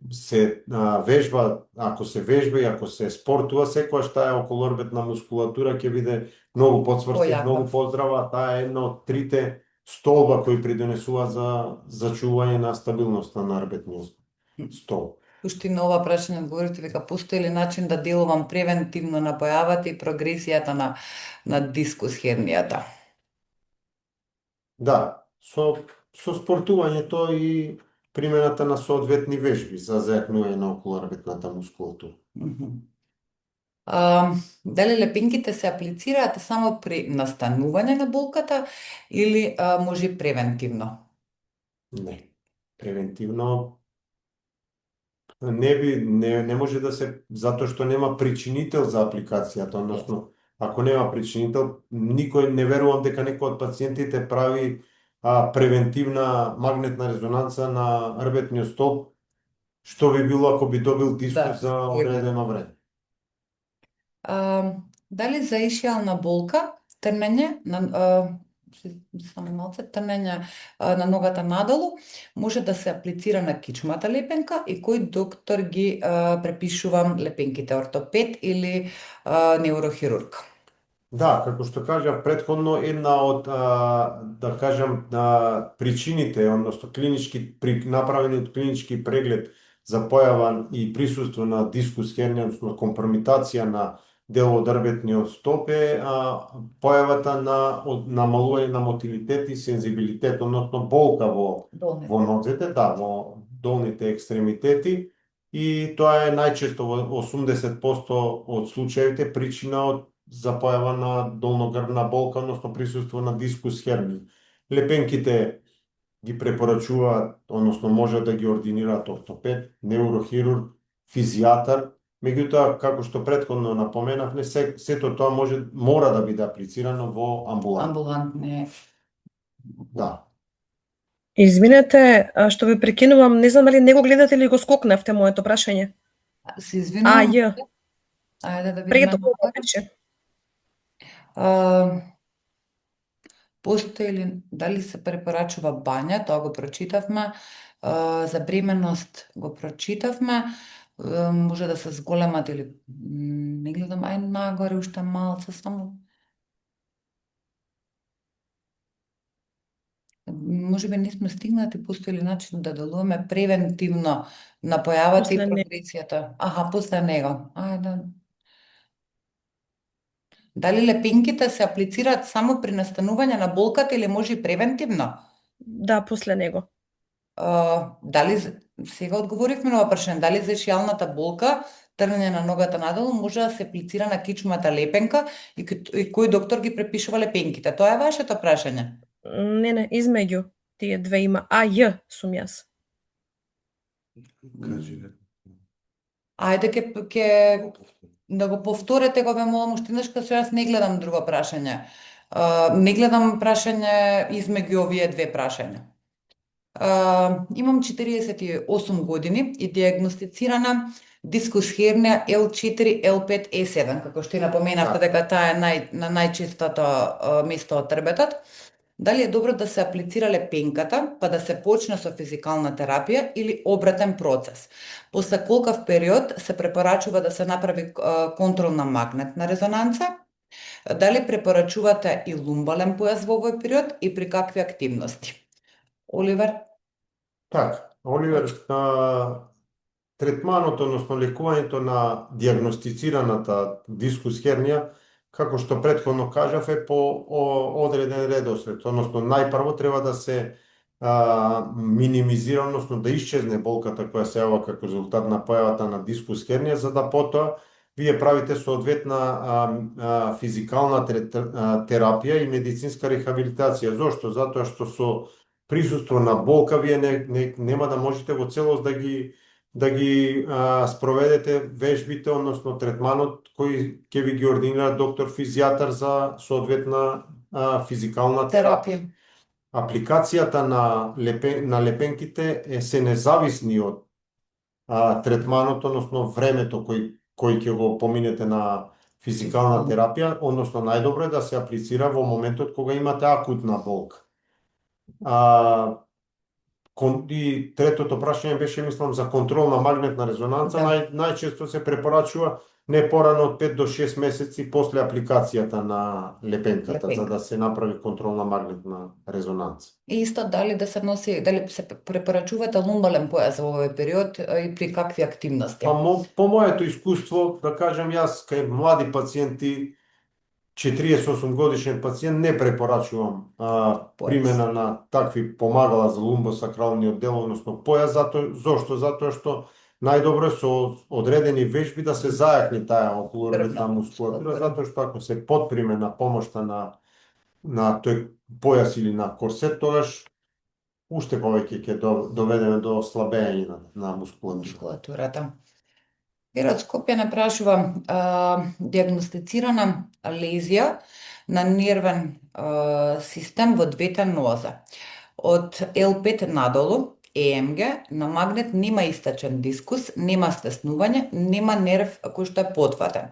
вежба, ако се вежба и ако се спортува, секојаш таа околуорбитна мускулатура ќе биде многу подсврста и многу поздрава. Таа е една од трите столба кои придонесува за зачување на стабилноста на орбитниот стол. Уште на ова прашање одговорите дека постои ли начин да делувам превентивно на појавата и прогресијата на дискус хернијата? Да, со спортувањето и примената на соодветни вежби за зајакнување на околуорбитната мускулатура. Дали лепенките се аплицираат само при настанување на болката или може превентивно? Не. Превентивно не може да се, затоа што нема причинител за апликацијата, односно ако нема причинител, никој не верувам дека некој од пациентите прави превентивна магнетна резонанца на рбетниот столб, што би било ако би добил дискус за одредено време. Дали за ишијална болка, трнење само малце, трнење на ногата надолу, може да се аплицира на кичмата лепенка и кој доктор ги препишува лепенките, ортопед или неврохирург? Да, како што кажав претходно, една од, да кажам, причините, односно направени од клинички преглед за појава и присуство на дискус хернија, односно компромитација на дел од рбетниот стоп е појавата на намалување на мотилитет и сензибилитет, односно болка во нозете, да, во долните екстремитети, и тоа е најчесто во 80% од случаите причина за појава на долногрбна болка, односно присуство на дискус хернија. Лепенките ги препорачуваат, односно може да ги ординираат ортопед, неврохирург, физијатар. Меѓутоа, како што претходно напоменавме, сето тоа мора да биде аплицирано во амбулант. Амбулантни. Да. Извинете, што ве прекинувам, не знам дали не го гледате или го скокнавте моето прашање. Се извинувам. Ја. Ајде да видиме. Прето кога беше? Постои ли, дали се препорачува бања, тоа го прочитавме, за бременост го прочитавме, може да се зголемат или не гледам, нагоре уште малце, само може би не сме стигнати, постои ли начин да делуваме превентивно на појавата и После него. прогресијата? Аха, после него. Ајде. Дали лепенките се аплицираат само при настанување на болката или може и превентивно? Да, после него. Дали, сега одговоривме на ова прашање, дали за ишијалната болка, трнење на ногата надолу, може да се аплицира на кичмата лепенка и кој доктор ги препишува лепенките? Тоа е вашето прашање? Не, измеѓу тие две има АЈ сум јас. Кажи. Ајде ќе да го повторите, го ве молам уште еднаш, кога јас не гледам друго прашање. Не гледам прашање измеѓу овие две прашања. Имам 48 години и диагностицирана дискус хернија L4, L5, E7, како што и напоменавте дека таа е на најчистото место од трбетот. Дали е добро да се аплицира лепенката, па да се почне со физикална терапија или обратен процес? После колкав период се препорачува да се направи контрол на магнетна резонанца? Дали препорачувате и лумбален појас во овој период и при какви активности? Оливер? Така, Оливер, третманот, односно лекувањето на диагностицираната дискус хернија, како што претходно кажав, е по одреден редослед, односно најпрво треба да се минимизира, односно да исчезне болката која се јавува како резултат на појавата на дискус хернија, за да потоа вие правите соодветна физикална терапија и медицинска рехабилитација. Зошто? Затоа што со присуство на болка вие нема да можете во целост да ги спроведете вежбите, односно третманот кој ќе ви ги ординира доктор физијатар за соодветна физикална терапија. Апликацијата на лепенките се независни од третманот, односно времето кој ќе го поминете на физикална терапија, односно најдобро е да се аплицира во моментот кога имате акутна болка. И третото прашање беше, мислам, за контрол на магнетна резонанца. Најчесто се препорачува не порано од 5 до 6 месеци после апликацијата на лепенката, за да се направи контрол на магнетна резонанца. И исто дали да се носи, дали се препорачувате лумбален појас во овој период и при какви активности? По моето искуство, да кажам, јас кај млади пациенти, 48 годишен пациент, не препорачувам примена на такви помагала за лумбосакралниот дел, односно појас. Зошто? Затоа што најдобро е со одредени вежби да се зајакни таа околурбетна мускулатура, затоа што ако се потприме на помошта на тој појас или на корсет, тогаш уште повеќе ќе доведеме до ослабење на мускулатурата. Герат Скопје не прашува диагностицирана лезија на нервен систем во двете нозе. Од L5 надолу ЕМГ, на магнет нема истачен дискус, нема стеснување, нема нерв кој што е потватен.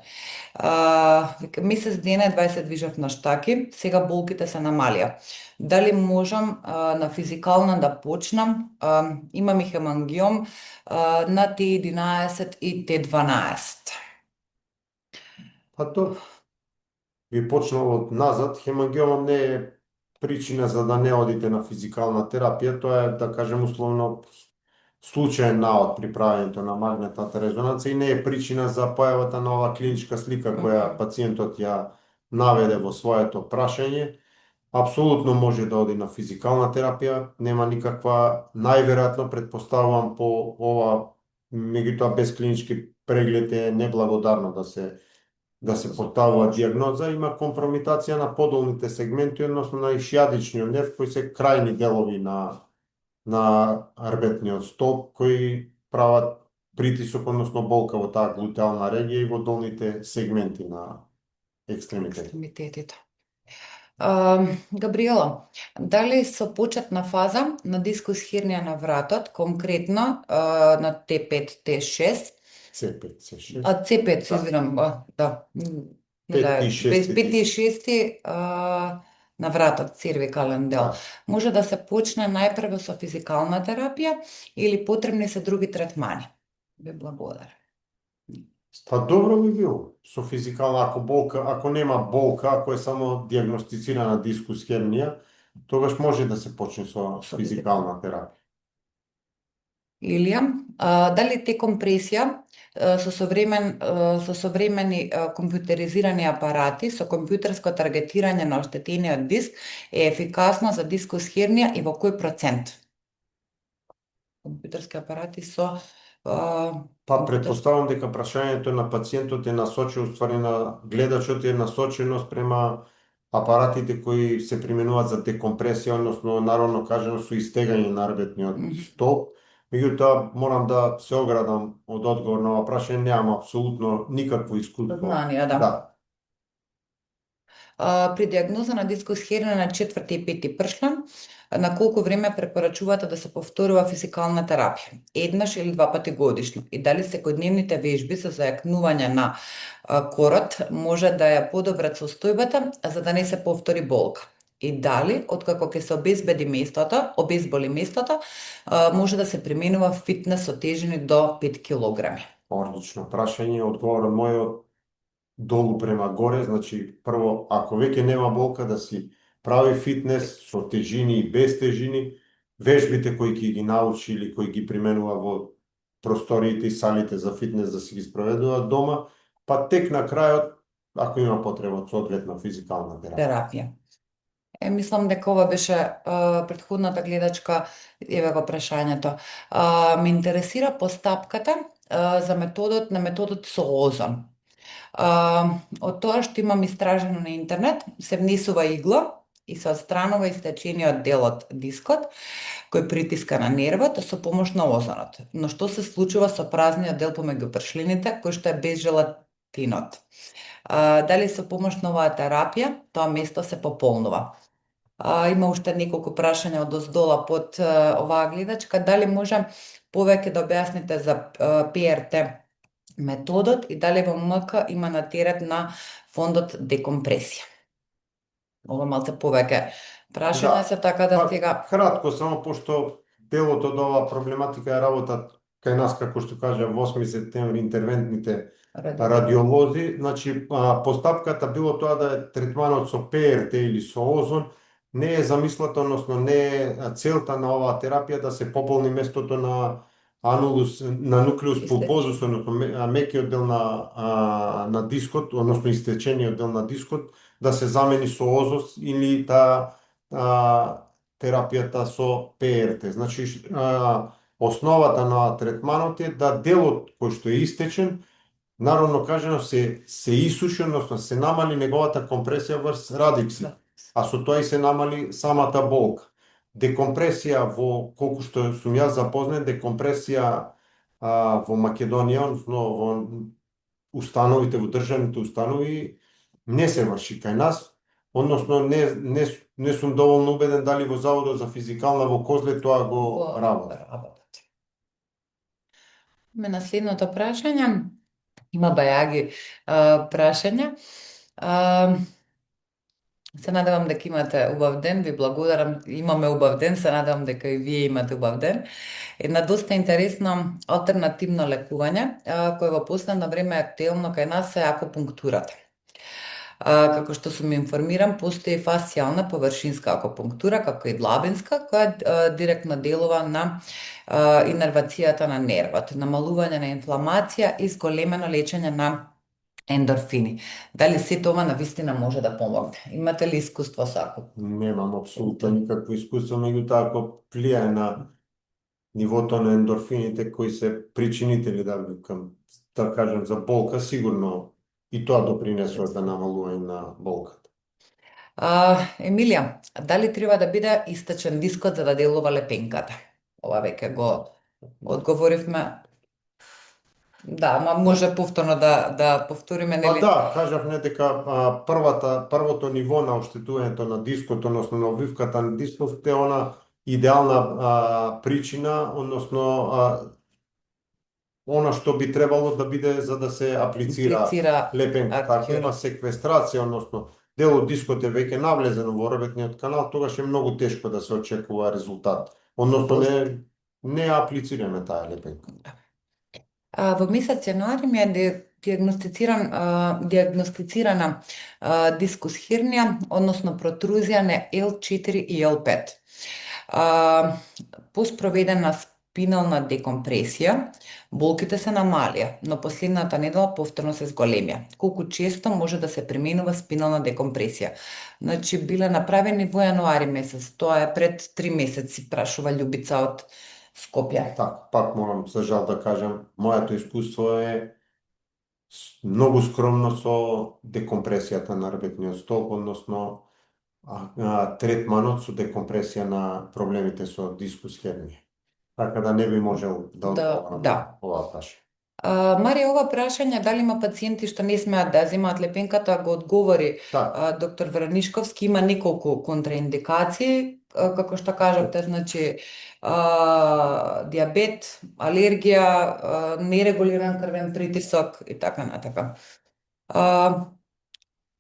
Вика, месец дена едва се движев на штаки, сега болките се намалија. Дали можам на физикална да почнам? Имам и хемангиом на Т11 и Т12. Па тоа би почнал од назад. Хемангиомот не е причина за да не одите на физикална терапија, тоа е, да кажем условно, случаен наод при правењето на магнетната резонанца и не е причина за појавата на оваа клиничка слика која пациентот ја наведе во своето прашање. Апсолутно може да оди на физикална терапија, нема никаква, најверојатно претпоставувам по ова, меѓутоа без клинички преглед е неблагодарно да се поставува диагноза. Има компромитација на подолните сегменти, односно на ишијадичниот нерв, кои се крајни делови на хрбетниот столб, кои прават притисок, односно болка во таа глутеална регија и во долните сегменти на екстремитетите. Габриела, дали со почетна фаза на дискус хернија на вратот, конкретно на Т5, Т6, C5, C6. C5, се извинам, да. Пети и шести Пети и шести на вратот, цервикален дел. Да. Може да се почне најпрво со физикална терапија или потребни се други третмани? Ви благодарам. Па добро би било со физикална, ако нема болка, ако е само диагностицирана дискус хернија, тогаш може да се почне со физикална терапија. Илија, дали декомпресија со современи компјутеризирани апарати со компјутерско таргетирање на оштетениот диск е ефикасно за дискус хернија и во кој процент? Компјутерски апарати со Па претпоставам дека прашањето на пациентот е насочено, уствари на гледачот е насочено спрема апаратите кои се применуваат за декомпресија, односно народно кажано со истегање на хрбетниот столб. Меѓутоа, морам да се оградам од одговор на ова прашање, немам апсолутно никакво искуство. Знание, да. При диагноза на дискус хернија на 4-ти и 5-ти пршлен, на колку време препорачувате да се повторува физикална терапија? Еднаш или два пати годишно? И дали секојдневните вежби со зајакнување на корот може да ја подобрат состојбата за да не се повтори болка? И дали, откако ќе се обезболи местото, може да се применува фитнес со тежини до 5 килограми? Одлично прашање, одговорот мојот долу према горе, значи прво, ако веќе нема болка, да си прави фитнес со тежини и без тежини, вежбите кои ќе ги научи или кои ги применува во просториите и салите за фитнес да си ги спроведува дома, па тек на крајот, ако има потреба, соодветна физикална терапија. Мислам дека ова беше претходната гледачка, еве го прашањето. Ме интересира постапката за методот со озон. Од тоа што имам истражено на интернет, се внесува игла и се отстранува истечениот дел од дискот кој притиска на нервот со помош на озонот. Но што се случува со празниот дел помеѓу пршлените, кој што е без желатинот? Дали со помош на оваа терапија тоа место се пополнува? Има уште неколку прашања од оздола под оваа гледачка. Дали може повеќе да објасните за ПРТ методот и дали во МК има на терет на фондот декомпресија? Ова малце повеќе прашања се, така да сега... Кратко, само пошто делот од оваа проблематика е работат кај нас, како што кажа, 8 септември интервентните радиолози. Значи, постапката било тоа да е третманот со ПРТ или со озон, не е замислата, односно не е целта на оваа терапија да се пополни местото на анулус, на нуклеус пулпозус, односно мекиот дел на дискот, односно истечениот дел на дискот, да се замени со озос или терапијата со ПРТ. Значи, основата на третманот е да делот кој што е истечен, народно кажано, се исуши, односно се намали неговата компресија врз радикси, а со тоа и се намали самата болка. Декомпресија во, колку што сум јас запознат, декомпресија во Македонија, односно во установите, во државните установи, не се врши кај нас. односно не сум доволно убеден дали во Заводот за физикална во Козле тоа го работи. работат. На следното прашање, има бајаги прашања. Се надевам дека имате убав ден, ви благодарам, имаме убав ден, се надевам дека и вие имате убав ден. Една доста интересно алтернативно лекување, кое во последно време е актуелно кај нас е акупунктурата. Како што сум информиран, постои фасцијална површинска акупунктура, како и длабинска, која директно делува на инервацијата на нервот, намалување на инфламација и зголемено лечење на ендорфини. Дали сето ова навистина може да помогне? Имате ли искуство со акуп? Немам апсолутно никакво искуство, меѓутоа ако влијае на нивото на ендорфините кои се причинители, да кажем, за болка, сигурно и тоа допринесува за намалување на болката. Емилија, дали треба да биде истечен дискот за да делува лепенката? Ова веќе го одговоривме. Да, ама може повторно да повториме, Па нели? да, кажавме дека првото ниво на оштетувањето на дискот, односно на обвивката на дискот, е она идеална причина, односно она што би требало да биде за да се аплицира лепенката. Ако има секвестрација, односно дел од дискот е веќе навлезено во ребетниот канал, тогаш е многу тешко да се очекува резултат. Односно не аплицираме таа лепенка. Во месец јануари ми е диагностицирана дискус хернија, односно протрузија на L4 и L5. По спроведена спинална декомпресија, болките се намалија, но последната недела повторно се зголемија. Колку често може да се применува спинална декомпресија? Значи, биле направени во јануари месец, тоа е пред 3 месеци, прашува Љубица од Скопје. Така, пак морам за жал да кажам, моето искуство е многу скромно со декомпресијата на ребетниот столб, односно третманот со декомпресија на проблемите со дискус хернија. Така да не би можел да одговорам на ова прашање. Марија, ова прашање, дали има пациенти што не смеат да земаат лепенката, го одговори доктор Вранишковски, има неколку контраиндикации, како што кажавте, значи диабет, алергија, нерегулиран крвен притисок и така натака.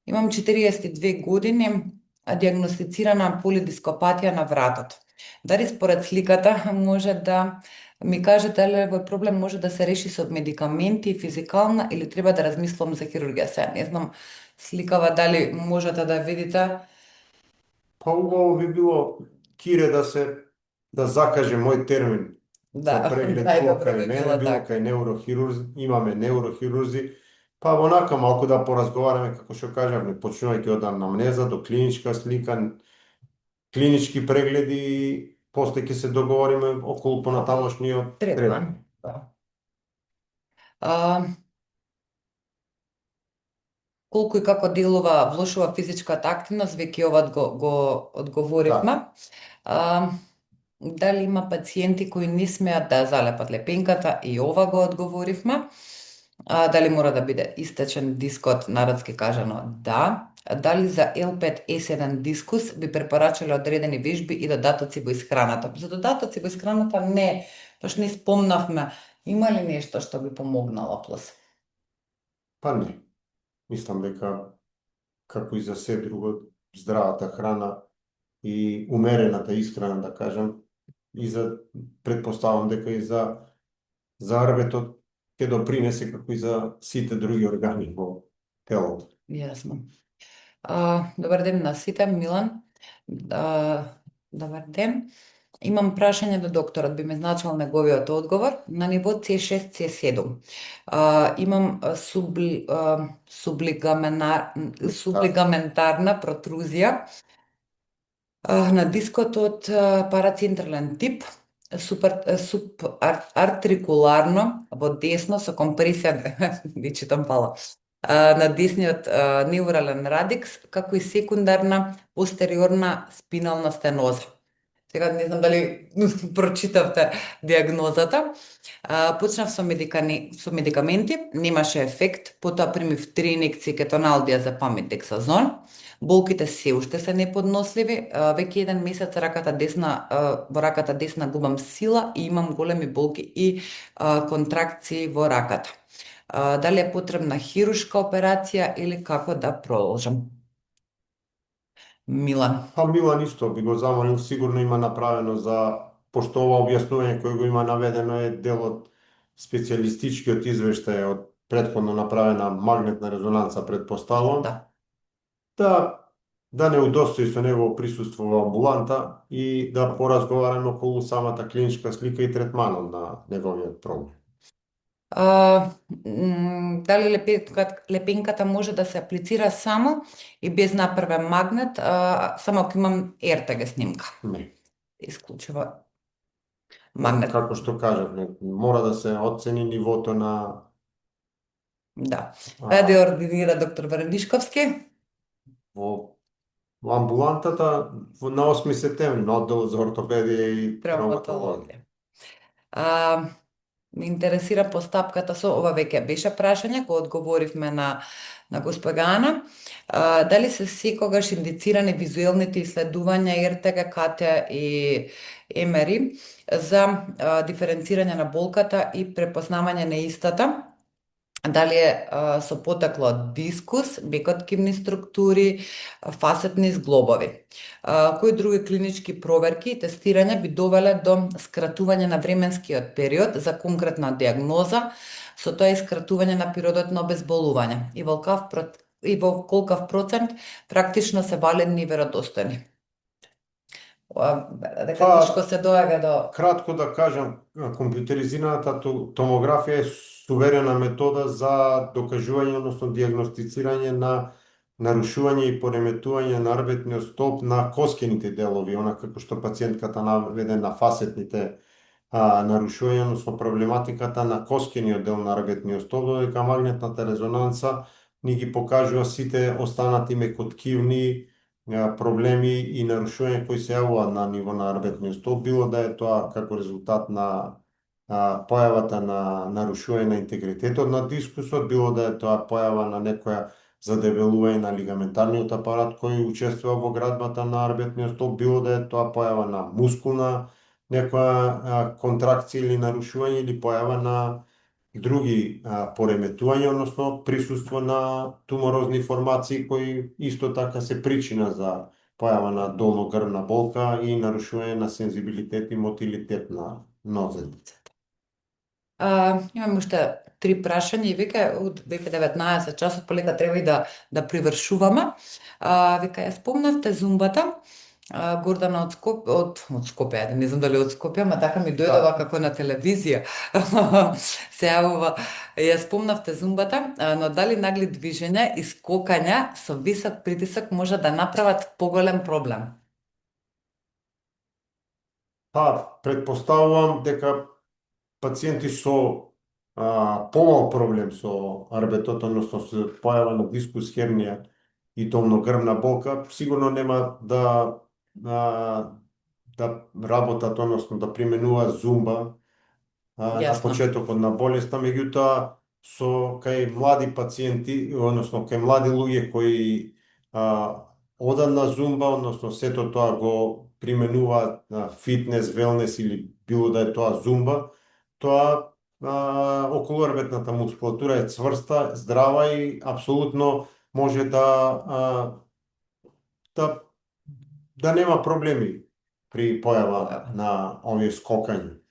Имам 42 години, диагностицирана полидископатија на вратот. Дали според сликата може да ми кажете дали овој проблем може да се реши со медикаменти, физикална или треба да размислам за хирургија? Се не знам сликава дали можете да видите. Па убаво би било, Кире, да закаже мој термин за преглед било кај мене, било кај неурохирурзи, имаме неурохирурзи, па онака малку да поразговараме, како што кажавме, почнувајќи од анамнеза до клиничка слика, клинички прегледи и после ќе се договориме околу понатамошниот третман. Колку и како делува, влошува физичката активност, веќе ова го одговоривме. Дали има пациенти кои не смеат да залепат лепенката, и ова го одговоривме. Дали мора да биде истечен дискот, народски кажано да. Дали за L5 S1 дискус би препорачале одредени вежби и додатоци во исхраната? За додатоци во исхраната не, тош не спомнавме. Има ли нешто што би помогнало плюс? Па не. Мислам дека, како и за се друго, здравата храна и умерената исхрана, да кажам, и предпоставам дека и за ребетот ќе допринесе како и за сите други органи во телото. Јасно. Добар ден на сите, Милан. Добар ден. Имам прашање до докторот, би ме значил неговиот одговор. На ниво C6, C7. Имам сублигаментарна протрузија на дискот од парацентрален тип, субартрикуларно во десно со компресија, ви читам пала, на десниот неурален радикс, како и секундарна постериорна спинална стеноза. Сега не знам дали прочитавте диагнозата. Почнав со медикаменти, немаше ефект, потоа примив 3 инекции кетоналдија за памет-дексазон. Болките се уште се неподносливи. Веќе 1 месец во раката десна губам сила и имам големи болки и контракции во раката. Дали е потребна хирушка операција или како да продолжам? Милан. Па Милан исто би го замолил, сигурно има направено пошто ова објаснување кој го има наведено е дел од специјалистичкиот извештај од претходно направена магнетна резонанца, предпоставувам. Да не удостои со негово присуство во амбуланта и да поразговараме околу самата клиничка слика и третманот на неговиот проблем. Дали лепенката може да се аплицира само и без направен магнет, само ако имам РТГ снимка? Не. Исклучува магнет. Како што кажавме, мора да се оцени нивото на... Да. Каде ординира доктор Варенишковски? Во амбулантата на 8 септември, на одделот за ортопедија и травматологија. Ме интересира постапката со ова веќе беше прашање кој одговоривме на госпога Ана. Дали се секогаш индицирани визуелните иследувања РТГ, КТ и МРИ за диференцирање на болката и препознавање на истата? Дали е со потекло од дискус, бекоткивни структури, фасетни зглобови. Кои други клинички проверки и тестирања би довеле до скратување на временскиот период за конкретна диагноза, со тоа и скратување на периодот на обезболување и во колкав процент практично се валидни и веродостојни? Дека тешко се доаѓа до... Кратко да кажам, компјутеризираната томографија е суверена метода за докажување, односно диагностицирање на нарушување и пореметување на арбетниот столб на коскените делови, она како што пациентката наведе на фасетните нарушувања, односно проблематиката на коскениот дел на арбетниот столб, додека магнетната резонанца ни ги покажува сите останати мекоткивни проблеми и нарушувања кои се јавуваат на ниво на арбетниот столб, било да е тоа како резултат на појавата на нарушување на интегритетот на дискусот, било да е тоа појава на некоја задебелување на лигаментарниот апарат кој учествува во градбата на арбетниот столб, било да е тоа појава на мускулна некоја контракција или нарушување или појава на други пореметувања, односно присуство на туморозни формации кои исто така се причина за појава на долногрбна болка и нарушување на сензибилитет и мотилитет на нозете. Имам уште 3 прашања и вика од 19 часот полека треба и да привршуваме. Вика ја спомнавте зумбата. Гордана од Скопје, не знам дали од Скопје, ама така ми дојдова како на телевизија. Се јавува, ја спомнавте зумбата, но дали нагли движења и скокања со висок притисок може да направат поголем проблем? Предпоставувам дека пациенти со помал проблем со арбетот, односно со појава на дискус хернија и долногрбна болка, сигурно нема да работат, односно да применуваат зумба на почетокот на болеста, меѓутоа кај млади пациенти, односно кај млади луѓе кои одат на зумба, односно сето тоа го применуваат на фитнес, велнес или било да е тоа зумба, тоа околуарбетната мускулатура е цврста, здрава и апсолутно може да нема проблеми при појава на овие скокања.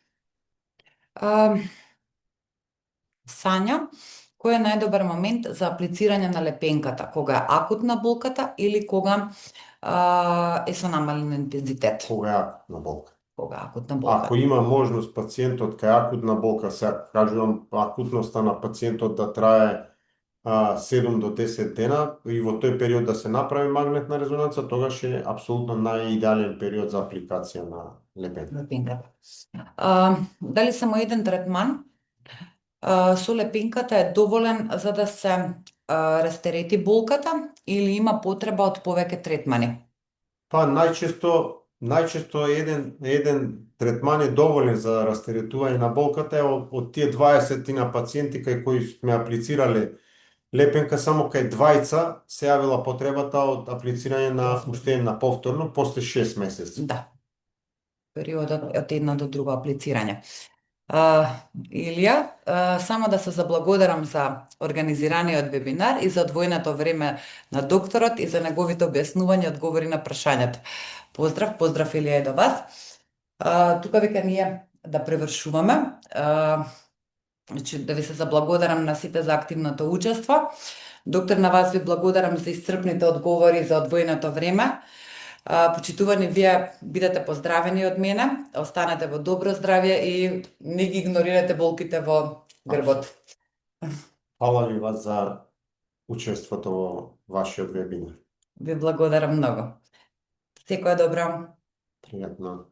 Сања, кој е најдобар момент за аплицирање на лепенката? Кога е акутна болката или кога е со намален интензитет? Кога е акутна болка. Кога е акутна болка. Ако има можност пациентот кај акутна болка, сега кажувам акутноста на пациентот да трае 7 до 10 дена и во тој период да се направи магнетна резонанца, тогаш е апсолутно најидеален период за апликација на лепенката. Дали само еден третман со лепенката е доволен за да се растерети болката или има потреба од повеќе третмани? Најчесто најчесто еден третман е доволен за растеретување на болката. Од тие 20 на пациенти кај кои сме аплицирале лепенка, само кај двајца се јавила потребата од аплицирање на уште една повторно после 6 месеци. Да. Периодот од една до друго аплицирање. Илија, само да се заблагодарам за организираниот вебинар и за одвоеното време на докторот и за неговите објаснувања и одговори на прашањата. Поздрав Илија и до вас. Тука веќе ние да превршуваме. Значи, да ви се заблагодарам на сите за активното учество. Доктор, на вас ви благодарам за исцрпните одговори за одвоеното време. Почитувани, вие бидете поздравени од мене, останете во добро здравје и не ги игнорирате болките во грбот. Фала ви вас за учеството во вашиот вебинар. Ви благодарам многу. Секое добро. Пријатно.